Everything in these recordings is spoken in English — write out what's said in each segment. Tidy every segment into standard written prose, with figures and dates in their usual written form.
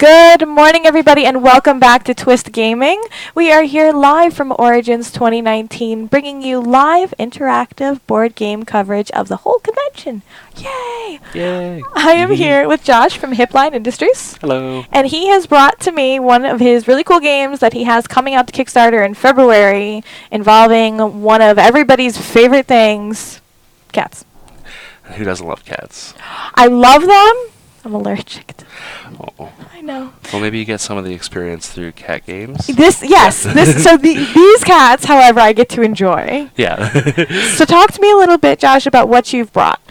Good morning, everybody, and welcome back to Twist Gaming. We are here live from Origins 2019, bringing you live interactive board game coverage of the whole convention. Yay! Yay! I am here with Josh from HipLein Industries. Hello. And he has brought to me one of his really cool games that he has coming out to Kickstarter in February, involving one of everybody's favorite things, cats. Who doesn't love cats? I love them. I'm allergic to them. Oh. I know. Well, maybe you get some of the experience through cat games. These cats, however, I get to enjoy. Yeah. So talk to me a little bit, Josh, about what you've brought.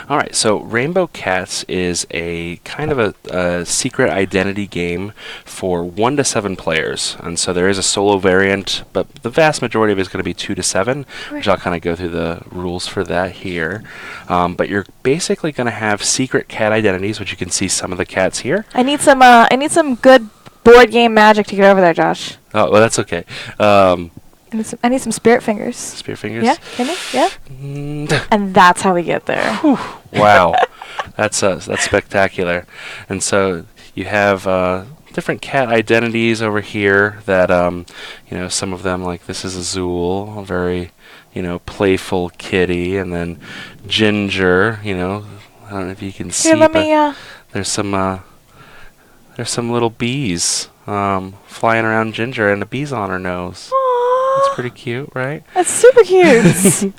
All right. So Rainbow Cats is a kind of a secret identity game for 1 to 7 players, and so there is a solo variant, but the vast majority of it is going to be 2 to 7, which I'll kind of go through the rules for that here. But you're basically going to have secret cat identities, which you can see some of the cats here. I need some good board game magic to get over there, Josh. Oh, well, that's okay. I need some spirit fingers. Spirit fingers? Yeah, can you? Yeah. And that's how we get there. Wow, that's spectacular. And so you have different cat identities over here that some of them, like this is Azul, a very playful kitty, and then Ginger. I don't know if you can see. Here, let me. There's some little bees flying around Ginger, and a bee's on her nose. Aww. That's pretty cute, right? That's super cute.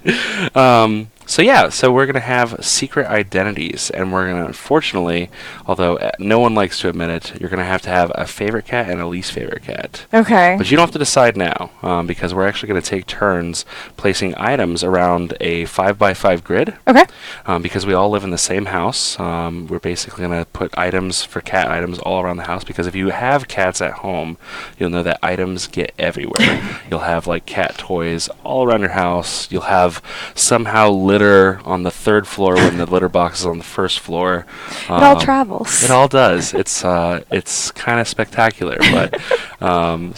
So we're going to have secret identities, and we're going to, unfortunately, although no one likes to admit it, you're going to have a favorite cat and a least favorite cat. Okay. But you don't have to decide now, because we're actually going to take turns placing items around a 5x5 grid. Okay. Because we all live in the same house, we're basically going to put cat items all around the house, because if you have cats at home, you'll know that items get everywhere. You'll have like cat toys all around your house. You'll have somehow litter on the 3rd floor when the litter box is on the 1st floor. It all travels. It all does. It's kind of spectacular, but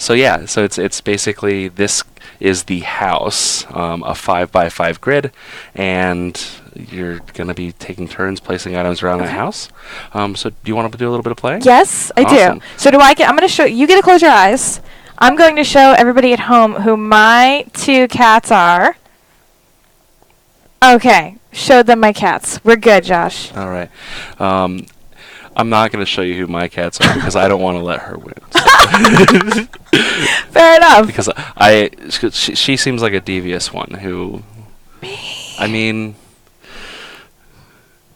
so it's basically, this is the house, a 5x5 grid, and you're going to be taking turns placing items around that house. So do you want to do a little bit of play? Yes, I do. So I'm going to show you. Get to close your eyes. I'm going to show everybody at home who my 2 cats are. Okay, showed them my cats. We're good, Josh. All right. I'm not going to show you who my cats are because I don't want to let her win. So. Fair enough. Because she seems like a devious one who. Me? I mean.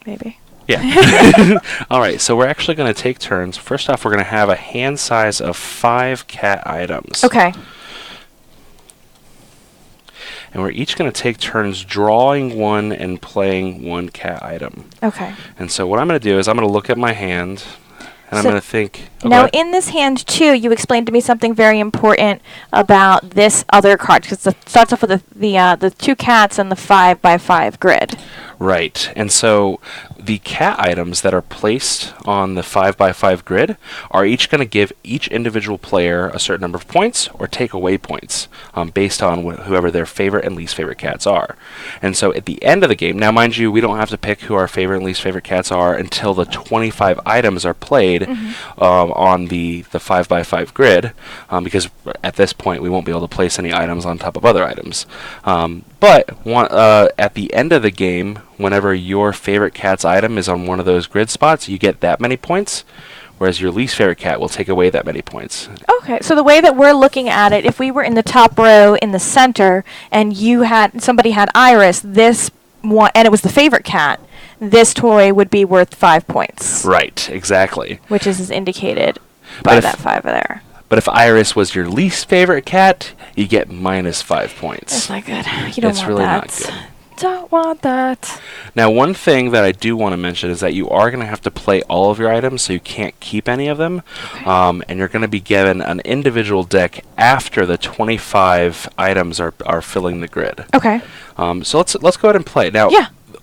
Maybe. Yeah. All right, so we're actually going to take turns. First off, we're going to have a hand size of 5 cat items. Okay. And we're each going to take turns drawing one and playing one cat item. Okay. And so what I'm going to do is I'm going to look at my hand, and I'm going to think. Now, in this hand, too, you explained to me something very important about this other card, because it starts off with the 2 cats and the 5x5 grid. Right. And so the cat items that are placed on the 5x5 grid are each going to give each individual player a certain number of points or take away points based on whoever their favorite and least favorite cats are. And so at the end of the game, now mind you, we don't have to pick who our favorite and least favorite cats are until the 25 items are played on the 5x5 grid, because at this point we won't be able to place any items on top of other items. But at the end of the game, whenever your favorite cat's item is on one of those grid spots, you get that many points, whereas your least favorite cat will take away that many points. Okay, so the way that we're looking at it, if we were in the top row in the center and somebody had Iris, this one, and it was the favorite cat, this toy would be worth 5 points. Right, exactly. Which is indicated by that 5 there. But if Iris was your least favorite cat, you get -5 points. That's not good. You don't want really that. Not good. Don't want that. Now, one thing that I do want to mention is that you are going to have to play all of your items, so you can't keep any of them. Okay. And you're going to be given an individual deck after the 25 items are filling the grid. Okay. So let's go ahead and play. Now,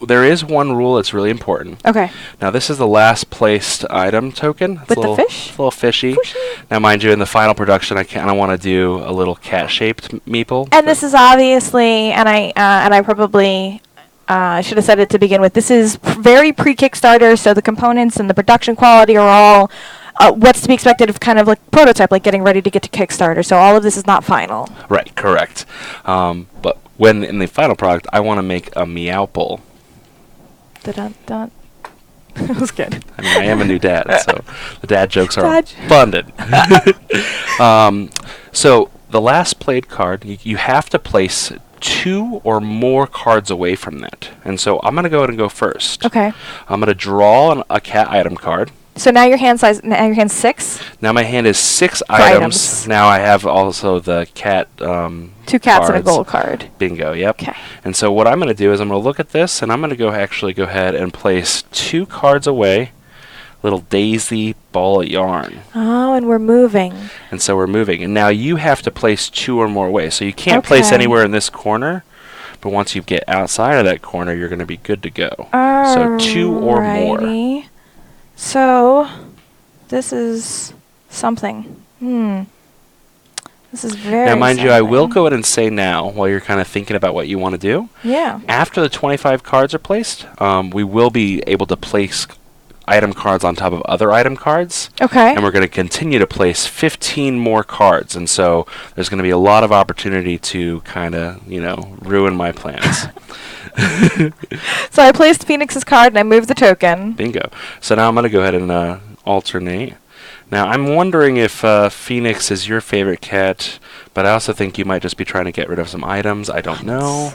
there is one rule that's really important. Okay. Now, this is the last placed item token. It's with the fish? It's a little fishy. Now, mind you, in the final production, I kind of want to do a little cat-shaped meeple. And this is obviously, and I probably should have said it to begin with, this is very pre-Kickstarter, so the components and the production quality are all what's to be expected of kind of like prototype, like getting ready to get to Kickstarter. So all of this is not final. Right, correct. But when in the final product, I want to make a Meowple. Dun. That was good. I mean, I am a new dad, so the dad jokes are Dad. abundant. So the last played card, you have to place 2 or more cards away from that. And so I'm going to go ahead and go first. Okay. I'm going to draw a cat item card. So now your hand size. Now your hand's 6. Now my hand is 6 items. items. Now I have also the cat. 2 cats and a cards. gold card. Bingo. Yep. Okay. And so what I'm going to do is I'm going to look at this, and I'm going to go ahead and place 2 cards away. Little daisy ball of yarn. Oh, and we're moving. And so we're moving. And now you have to place 2 or more away. So you can't place anywhere in this corner. But once you get outside of that corner, you're going to be good to go. So 2 or more. So this is something. This is very. Now, mind you, I will something. go ahead and say now, while you're kind of thinking about what you want to do. Yeah. After the 25 cards are placed, we will be able to place item cards on top of other item cards. Okay. And we're going to continue to place 15 more cards. And so there's going to be a lot of opportunity to kind of, ruin my plans. So I placed Phoenix's card and I moved the token. Bingo. So now I'm going to go ahead and alternate. Now, I'm wondering if Phoenix is your favorite cat, but I also think you might just be trying to get rid of some items. I don't know.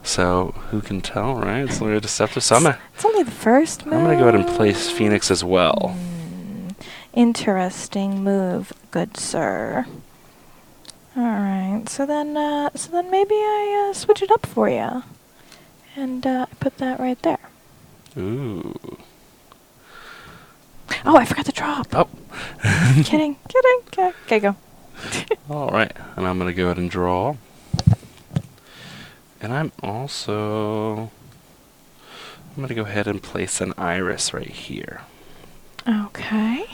So, who can tell, right? It's a little deceptive. So It's only the first move. I'm going to go ahead and place Phoenix as well. Interesting move, good sir. All right. So then maybe I switch it up for you, and I put that right there. Ooh. Oh, I forgot to drop. Oh. Kidding. Okay, go. All right. And I'm going to go ahead and draw. And I'm going to go ahead and place an iris right here. Okay.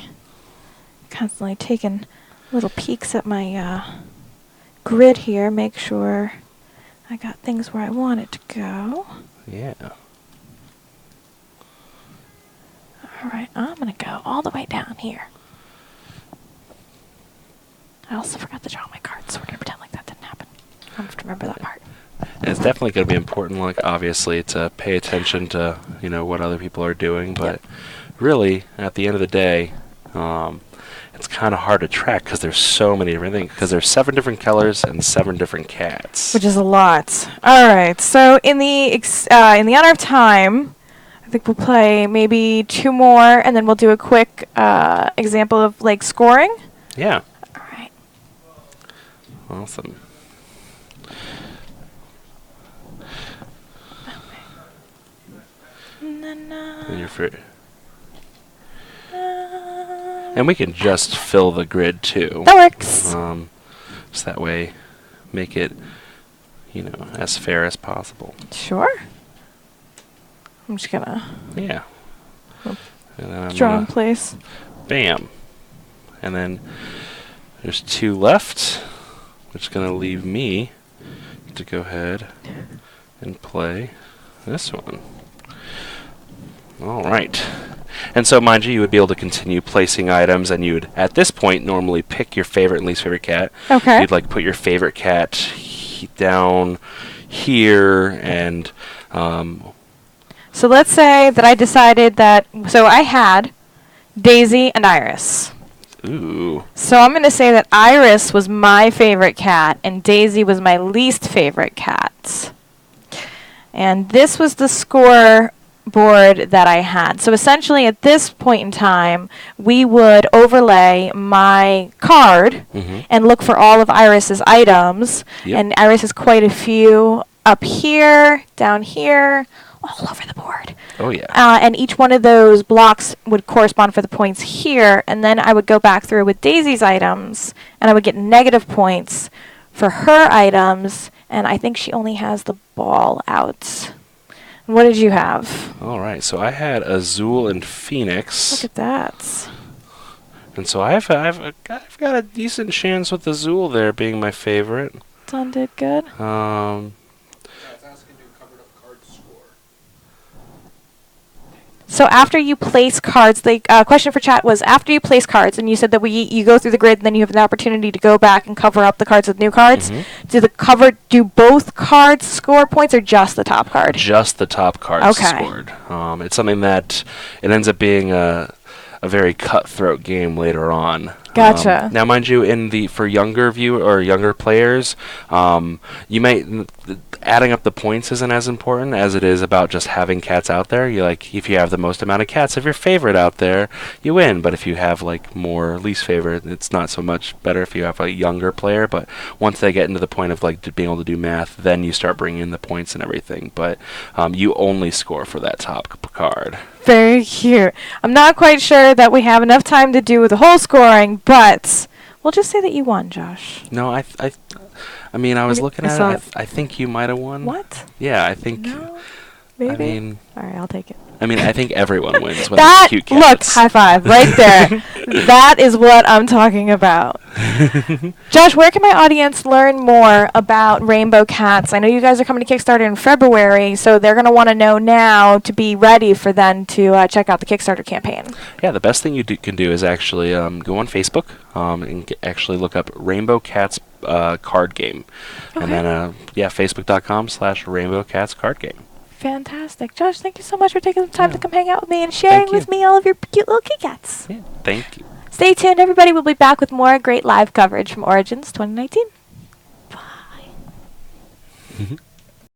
Constantly taking little peeks at my grid here, make sure I got things where I want it to go. Yeah. Alright, I'm going to go all the way down here. I also forgot to draw my cards, so we're going to pretend like that didn't happen. I have to remember that part. And it's definitely going to be important, like, obviously, to pay attention to, what other people are doing. But really, at the end of the day, it's kind of hard to track because there's so many different things. Because there's 7 different colors and 7 different cats. Which is a lot. Alright, so in the honor of time, I think we'll play maybe 2 more, and then we'll do a quick example of, like, scoring. Yeah. Alright. Awesome. And you're free. And we can just fill the grid too. That works. Just that way, make it, as fair as possible. Sure. I'm just gonna Yeah. And then I'm draw in gonna place. Bam. And then there's 2 left, which is gonna leave me to go ahead and play this one. All right. And so, mind you would be able to continue placing items, and you would, at this point, normally pick your favorite and least favorite cat. Okay. You'd, put your favorite cat down here, and... So let's say that I decided that... So I had Daisy and Iris. Ooh. So I'm going to say that Iris was my favorite cat, and Daisy was my least favorite cat. And this was the score board that I had. So essentially at this point in time, we would overlay my card and look for all of Iris's items. Yep. And Iris has quite a few up here, down here, all over the board. Oh, yeah. And each one of those blocks would correspond for the points here, and then I would go back through with Daisy's items, and I would get negative points for her items, and I think she only has the ball out. What did you have? All right, so I had Azul and Phoenix. Look at that. And so I've got a decent chance with Azul there being my favorite. Don did good. It's asking to covered up card score. So after you place cards, the question for chat was after you place cards, and you said that you go through the grid, and then you have an opportunity to go back and cover up the cards with new cards. Do both cards score points or just the top card? Just the top cards scored. It's something that it ends up being a very cutthroat game later on. Gotcha. Now, mind you, for younger younger players, you might adding up the points isn't as important as it is about just having cats out there. If you have the most amount of cats of your favorite out there, you win. But if you have more least favorite, it's not so much better if you have a younger player. But once they get into the point of being able to do math, then you start bringing in the points and everything. But you only score for that top card. Very cute. I'm not quite sure that we have enough time to do the whole scoring, but we'll just say that you won, Josh. No, I was looking at it. I think you might have won. What? Yeah, I think. No, maybe. All right, I'll take it. I think everyone wins when that, cute cats. Look, high five, right there. That is what I'm talking about. Josh, where can my audience learn more about Rainbow Cats? I know you guys are coming to Kickstarter in February, so they're going to want to know now to be ready for then to check out the Kickstarter campaign. Yeah, the best thing you can do is actually go on Facebook and actually look up Rainbow Cats card game. Okay. And then, facebook.com/Rainbow Cats card game. Fantastic. Josh, thank you so much for taking the time to come hang out with me and sharing with me all of your cute little kitty cats. Yeah, thank you. Stay tuned, everybody. We'll be back with more great live coverage from Origins 2019. Bye.